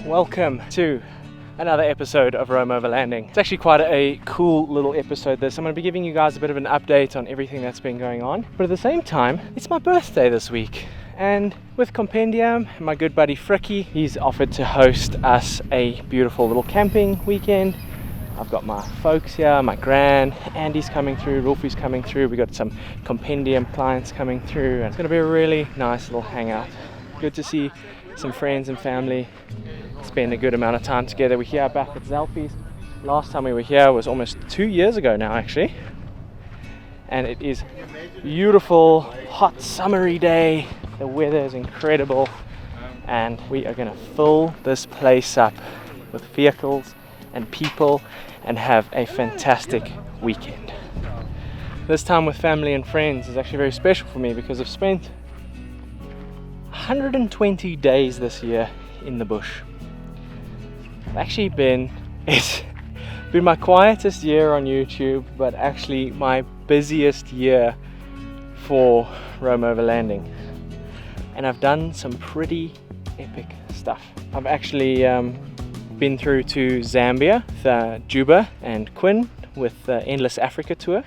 Welcome to another episode of Roam Overlanding. It's actually quite a cool little episode this. I'm going to be giving you guys a bit of an update on everything that's been going on. But at the same time, it's my birthday this week. And with Compendium, my good buddy Fricky, he's offered to host us a beautiful little camping weekend. I've got my folks here, my gran, Andy's coming through, Rolfie's coming through. We got some Compendium clients coming through. And it's going to be a really nice little hangout. Good to see some friends and family, spend a good amount of time together. We're here back at Zalpi's. Last time we were here was almost 2 years ago now actually, and it is beautiful, hot summery day. The weather is incredible, and we are going to fill this place up with vehicles and people and have a fantastic weekend. This time with family and friends is actually very special for me because I've spent 120 days this year in the bush. It's been my quietest year on YouTube, but actually my busiest year for Roam Overlanding. And I've done some pretty epic stuff. I've actually been through to Zambia, Juba and Quinn with the Endless Africa tour.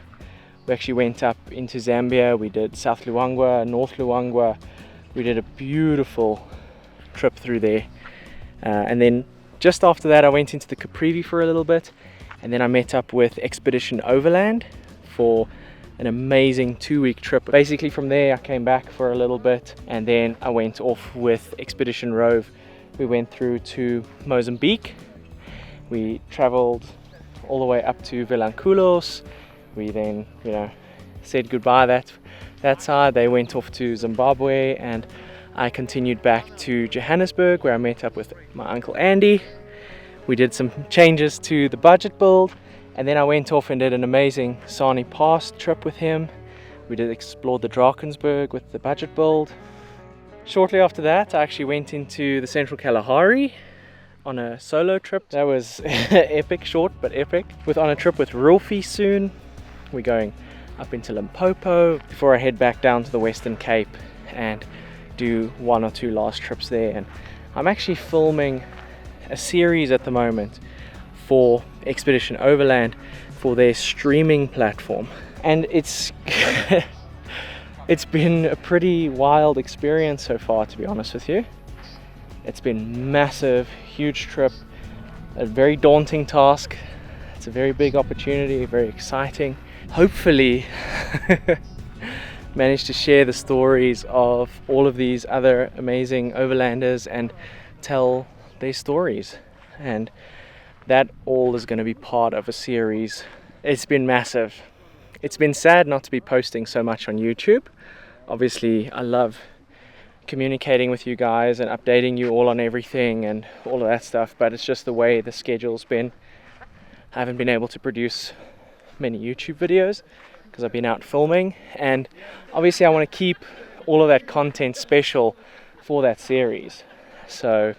We actually went up into Zambia, we did South Luangwa, North Luangwa. We did a beautiful trip through there, and then just after that I went into the Caprivi for a little bit, and then I met up with XOverlands for an amazing 2-week trip. Basically from there I came back for a little bit, and then I went off with Expedition Rove. We went through to Mozambique. We traveled all the way up to Vilanculos. We then, said goodbye that side. They went off to Zimbabwe, and I continued back to Johannesburg where I met up with my uncle Andy. We did some changes to the budget build, and then I went off and did an amazing Sani Pass trip with him. We did explore the Drakensberg with the budget build. Shortly after that I actually went into the Central Kalahari on a solo trip. That was epic, short but epic. On a trip with Rolfie soon. We're going up into Limpopo before I head back down to the Western Cape and do 1 or 2 last trips there. And I'm actually filming a series at the moment for Expedition Overland for their streaming platform, and it's it's been a pretty wild experience so far, to be honest with you. It's been massive, huge trip, a very daunting task. It's a very big opportunity, very exciting. Hopefully manage to share the stories of all of these other amazing overlanders and tell their stories, and that all is going to be part of a series. It's been massive. It's been sad not to be posting so much on YouTube. Obviously I love communicating with you guys and updating you all on everything and all of that stuff, but it's just the way the schedule's been. I haven't been able to produce many YouTube videos because I've been out filming, and obviously I want to keep all of that content special for that series. So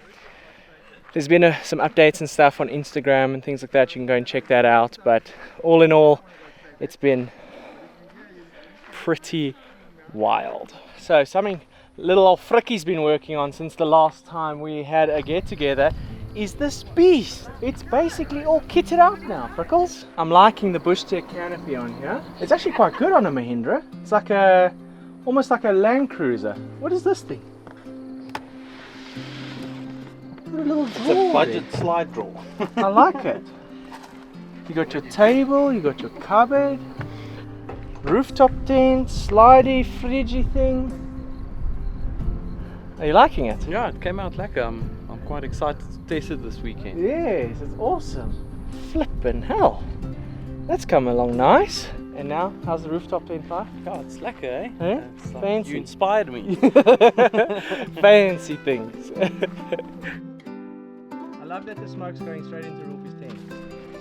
there's been some updates and stuff on Instagram and things like that. You can go and check that out, but all in all it's been pretty wild. So something little old Fricky's been working on since the last time we had a get together is this beast. It's basically all kitted out now, Frickles. I'm liking the Bushtech canopy on here. It's actually quite good on a Mahindra. It's like almost like a Land Cruiser. What is this thing? It's a budget slide drawer. I like it. You got your table, you got your cupboard, rooftop tent, slidey, fridgy thing. Are you liking it? Yeah, it came out lekker. I'm quite excited to test it this weekend. Yes, it's awesome. Flippin' hell. That's come along nice. And now, how's the rooftop tent like? Yeah, it's lekker, eh? Eh? It's like Fancy. you inspired me. Fancy things. I love that the smoke's going straight into Rolfie's tent.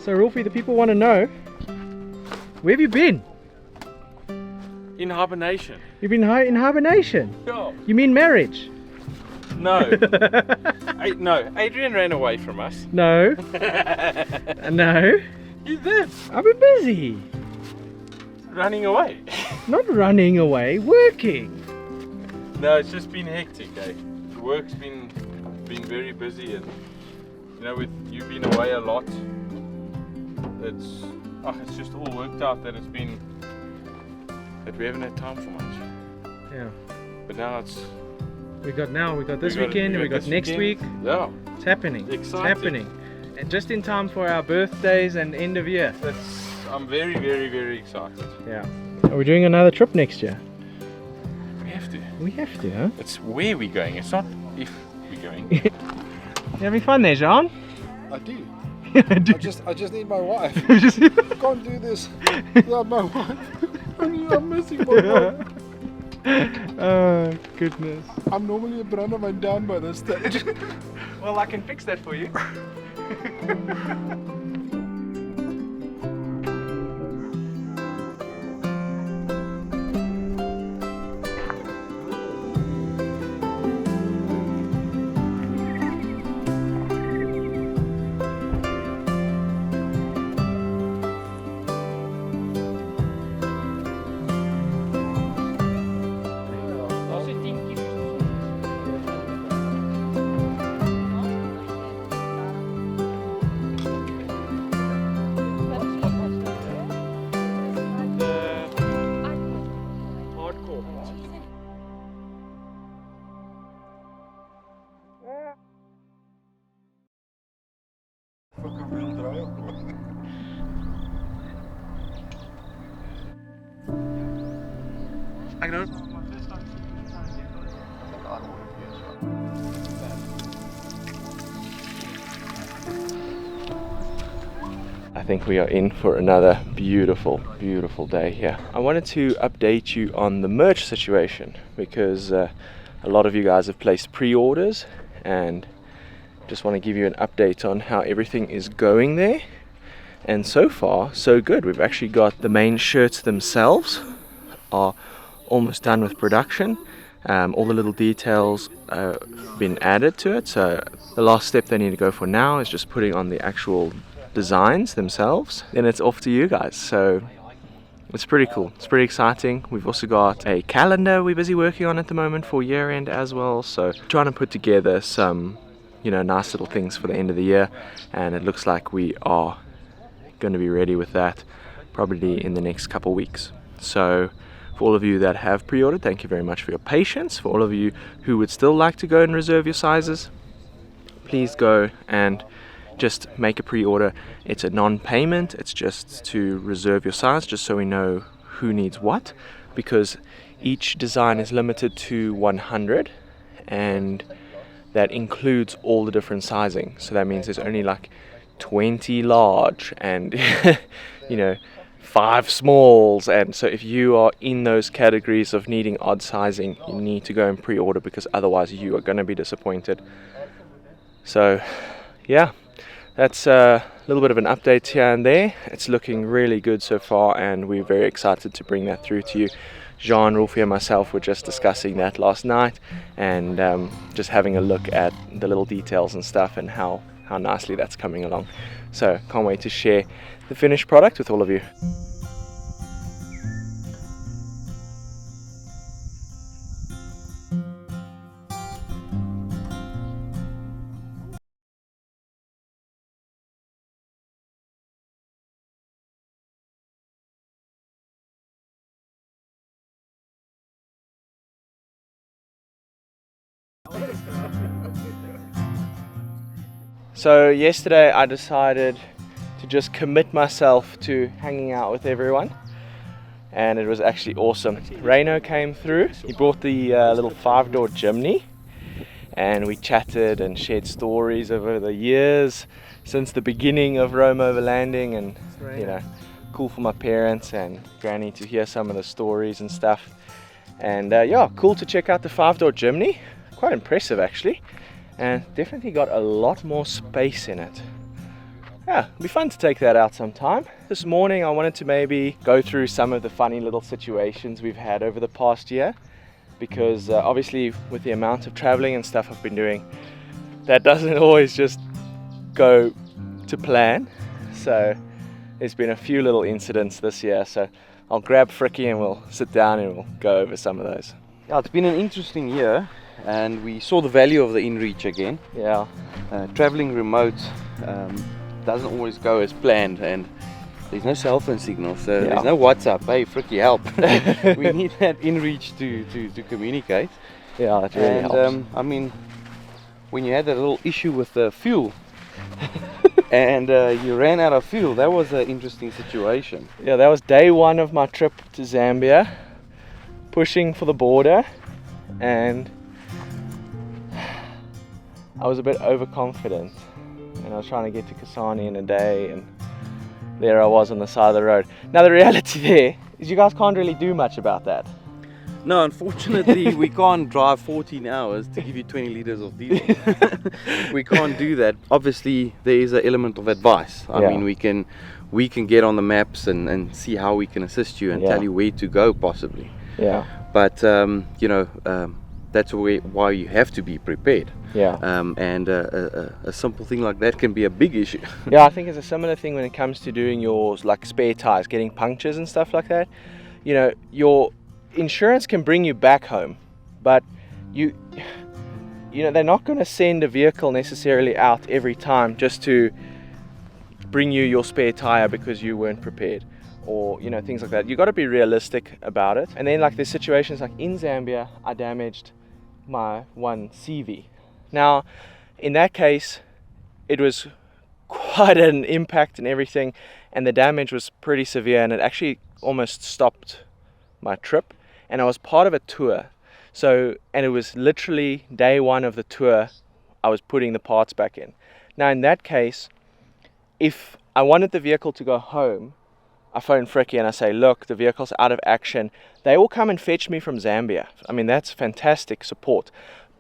So Rolfie, the people want to know, where have you been? In hibernation. You've been in hibernation? Yeah. You mean marriage? No. No, Adrian ran away from us. No. No. You did. I've been busy. Running away. Not running away, working. No, it's just been hectic, eh? The work's been very busy, and you know, with you being away a lot, it's just all worked out that we haven't had time for much. Yeah. But now we got this weekend, and we got next week. Yeah. It's happening. Exciting. It's happening. And just in time for our birthdays and end of year. I'm very, very, very excited. Yeah. Are we doing another trip next year? We have to. We have to, huh? It's where we're going. It's not if we're going. You having fun there, Jean? I do. I do. I just need my wife. I can't do this without my wife. I'm missing my wife. Oh, goodness. I'm normally a brandman down by this stage. Well, I can fix that for you. I know. I think we are in for another beautiful, beautiful day here. I wanted to update you on the merch situation because a lot of you guys have placed pre-orders, and just want to give you an update on how everything is going there. And so far, so good. We've actually got the main shirts themselves are almost done with production. All the little details been added to it, so the last step they need to go for now is just putting on the actual designs themselves. Then it's off to you guys. So it's pretty cool. It's pretty exciting. We've also got a calendar we're busy working on at the moment for year end as well. So trying to put together some, you know, nice little things for the end of the year, and it looks like we are going to be ready with that probably in the next couple weeks. So for all of you that have pre-ordered, thank you very much for your patience. For all of you who would still like to go and reserve your sizes, please go and just make a pre-order. It's a non-payment. It's just to reserve your size, just so we know who needs what, because each design is limited to 100, and that includes all the different sizing. So that means there's only like 20 large and you know, 5 smalls, and so if you are in those categories of needing odd sizing, you need to go and pre-order, because otherwise you are going to be disappointed. So yeah, that's a little bit of an update here and there. It's looking really good so far, and we're very excited to bring that through to you. Jean, Rolfie and myself were just discussing that last night, and just having a look at the little details and stuff, and how nicely that's coming along. So can't wait to share the finished product with all of you. So yesterday I decided to just commit myself to hanging out with everyone, and it was actually awesome. Reno came through. He brought the little 5-door Jimny, and we chatted and shared stories over the years since the beginning of Roam Overlanding, and you know, cool for my parents and Granny to hear some of the stories and stuff. And yeah, cool to check out the 5-door Jimny. Quite impressive actually, and definitely got a lot more space in it. Yeah, it'll be fun to take that out sometime. This morning I wanted to maybe go through some of the funny little situations we've had over the past year, because obviously with the amount of traveling and stuff I've been doing, that doesn't always just go to plan. So there's been a few little incidents this year, so I'll grab Fricky and we'll sit down and we'll go over some of those. Yeah, it's been an interesting year. and we saw the value of the InReach again. Yeah. Traveling remote doesn't always go as planned, and there's no cell phone signal, so there's no WhatsApp. Hey, fricky, help! We need that InReach to communicate. Yeah, that really helps. I mean, when you had that little issue with the fuel, and you ran out of fuel, that was an interesting situation. Yeah, that was day one of my trip to Zambia, pushing for the border, and I was a bit overconfident, and I was trying to get to Kasane in a day, and there I was on the side of the road. Now the reality there is you guys can't really do much about that. No, unfortunately, we can't drive 14 hours to give you 20 liters of diesel. We can't do that. Obviously, there is an element of advice. I mean, we can get on the maps and see how we can assist you and tell you where to go, possibly. Yeah. But you know, that's why you have to be prepared. Yeah. And a simple thing like that can be a big issue. Yeah, I think it's a similar thing when it comes to doing your like spare tires, getting punctures and stuff like that. You know, your insurance can bring you back home, but you know, they're not going to send a vehicle necessarily out every time just to bring you your spare tire because you weren't prepared, or you know, things like that. You got to be realistic about it. And then like there's situations like in Zambia, I damaged my one CV. Now in that case it was quite an impact and everything, and the damage was pretty severe, and it actually almost stopped my trip. And I was part of a tour, so, and it was literally day one of the tour I was putting the parts back in. Now in that case, if I wanted the vehicle to go home, I phone Fricky and I say, look, the vehicle's out of action. They will come and fetch me from Zambia. I mean, that's fantastic support,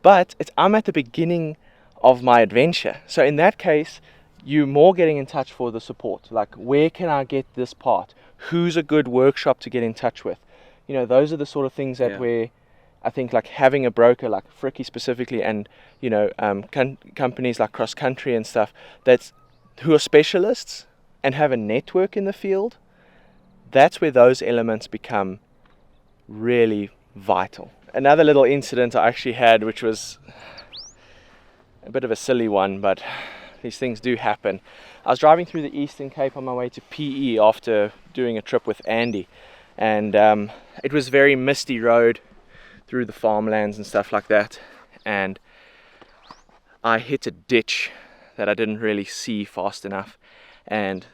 but I'm at the beginning of my adventure. So in that case, you're more getting in touch for the support, like where can I get this part, who's a good workshop to get in touch with. You know, those are the sort of things that where I think like having a broker like Fricky specifically, and you know, companies like Cross Country and stuff who are specialists and have a network in the field, that's where those elements become really vital. Another little incident I actually had, which was a bit of a silly one, but these things do happen. I was driving through the Eastern Cape on my way to PE after doing a trip with Andy, and it was a very misty road through the farmlands and stuff like that, and I hit a ditch that I didn't really see fast enough, and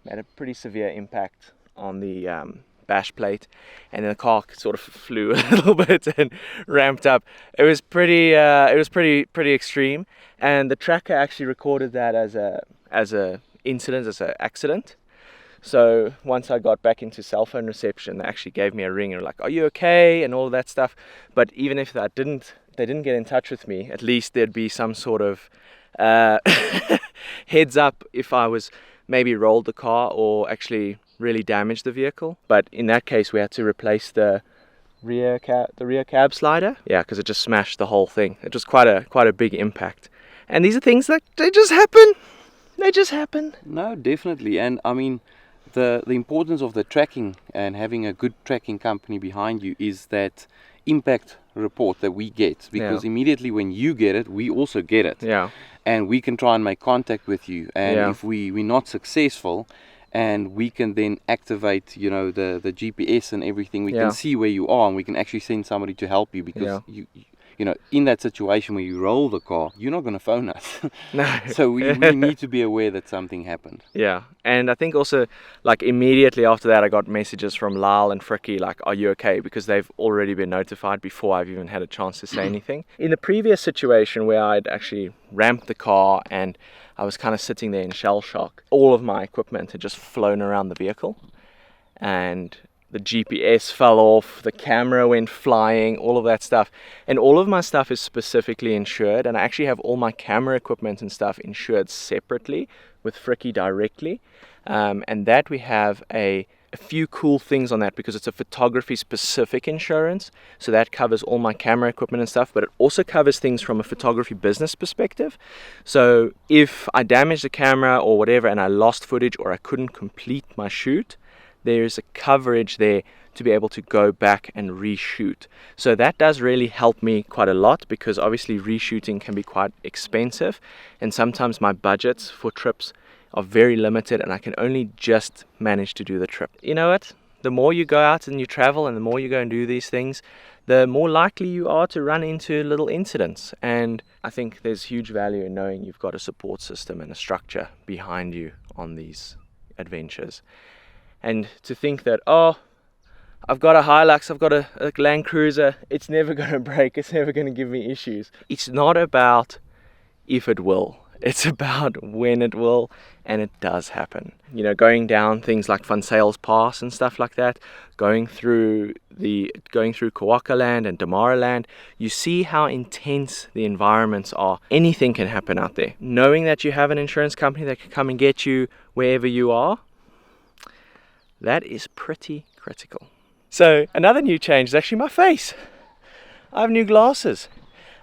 had a pretty severe impact on the bash plate, and then the car sort of flew a little bit and ramped up. It was pretty extreme, and the tracker actually recorded that as a incident, as an accident. So once I got back into cell phone reception, they actually gave me a ring and were like, are you okay, and all of that stuff. But even if they didn't get in touch with me, at least there'd be some sort of heads up if I was maybe rolled the car or actually really damaged the vehicle. But in that case, we had to replace the rear cab slider. Yeah, because it just smashed the whole thing. It was quite a big impact. And these are things that they just happen. They just happen. No, definitely. And I mean, the importance of the tracking and having a good tracking company behind you is that impact report that we get, because immediately when you get it, we also get it. Yeah. And we can try and make contact with you, and if we're not successful, and we can then activate, you know, the GPS and everything, we can see where you are, and we can actually send somebody to help you, because you know, in that situation where you roll the car, you're not going to phone us. No. So we need to be aware that something happened. Yeah, and I think also, like, immediately after that, I got messages from Lyle and Fricky, like, are you okay? Because they've already been notified before I've even had a chance to say anything. In the previous situation where I'd actually ramped the car and I was kind of sitting there in shell shock, all of my equipment had just flown around the vehicle, and the GPS fell off, the camera went flying, all of that stuff. And all of my stuff is specifically insured, and I actually have all my camera equipment and stuff insured separately with Fricky directly. And that we have a few cool things on that, because it's a photography specific insurance. So that covers all my camera equipment and stuff, but it also covers things from a photography business perspective. So if I damaged the camera or whatever and I lost footage or I couldn't complete my shoot, there's a coverage there to be able to go back and reshoot. So that does really help me quite a lot, because obviously reshooting can be quite expensive, and sometimes my budgets for trips are very limited and I can only just manage to do the trip. You know what? The more you go out and you travel and the more you go and do these things, the more likely you are to run into little incidents. And I think there's huge value in knowing you've got a support system and a structure behind you on these adventures. And to think that, oh, I've got a Hilux, I've got a Land Cruiser, it's never going to break, it's never going to give me issues. It's not about if it will, it's about when it will, and it does happen. You know, going down things like Van Sales Pass and stuff like that, going through Kawakaland and Damaraland, you see how intense the environments are. Anything can happen out there. Knowing that you have an insurance company that can come and get you wherever you are, that is pretty critical. So another new change is actually my face. I have new glasses.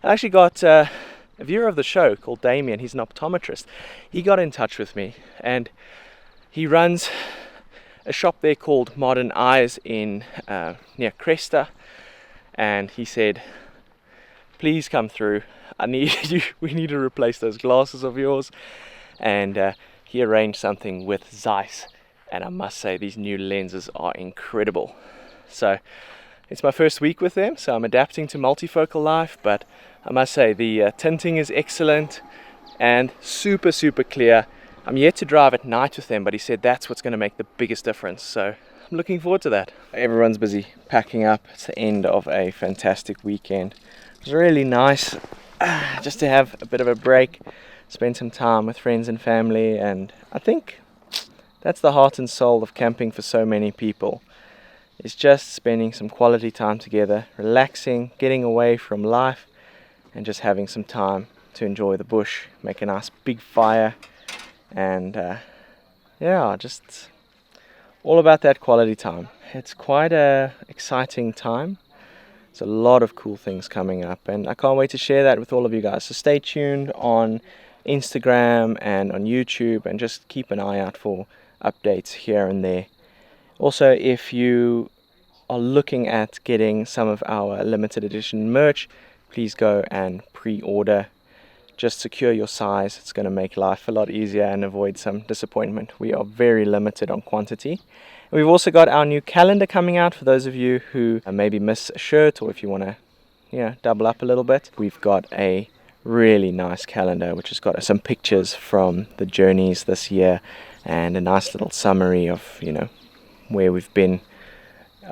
I actually got a viewer of the show called Damien, he's an optometrist. He got in touch with me and he runs a shop there called Modern Eyes in near Cresta, and he said, please come through, we need to replace those glasses of yours. And he arranged something with Zeiss, and I must say these new lenses are incredible. So it's my first week with them, so I'm adapting to multifocal life, but I must say the tinting is excellent and super clear. I'm yet to drive at night with them, but he said that's what's going to make the biggest difference, so I'm looking forward to that. Everyone's busy packing up. It's the end of a fantastic weekend. It was really nice just to have a bit of a break, spend some time with friends and family, and I think that's the heart and soul of camping for so many people. It's just spending some quality time together, relaxing, getting away from life, and just having some time to enjoy the bush, make a nice big fire, and yeah, just all about that quality time. It's quite a exciting time. There's a lot of cool things coming up, and I can't wait to share that with all of you guys. So stay tuned on Instagram and on YouTube, and just keep an eye out for updates here and there. Also, if you are looking at getting some of our limited edition merch, please go and pre-order. Just secure your size. It's going to make life a lot easier and avoid some disappointment. We are very limited on quantity. And we've also got our new calendar coming out for those of you who maybe miss a shirt, or if you want to double up a little bit. We've got a really nice calendar which has got some pictures from the journeys this year and a nice little summary of where we've been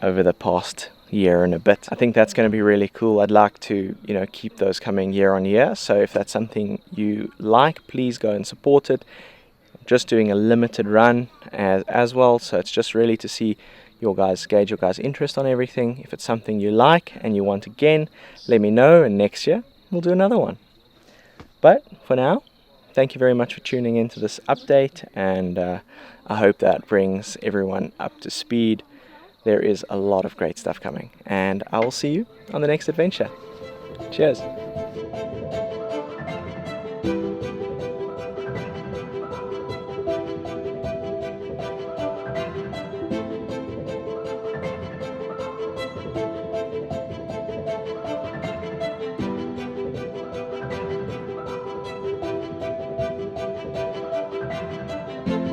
over the past year and a bit. I think that's going to be really cool. I'd like to keep those coming year on year, so if that's something you like, please go and support it. I'm just doing a limited run as well, so it's just really to see gauge your guys' interest on everything. If it's something you like and you want again, let me know, and next year we'll do another one. But for now, thank you very much for tuning into this update, and I hope that brings everyone up to speed. There is a lot of great stuff coming, and I will see you on the next adventure. Cheers.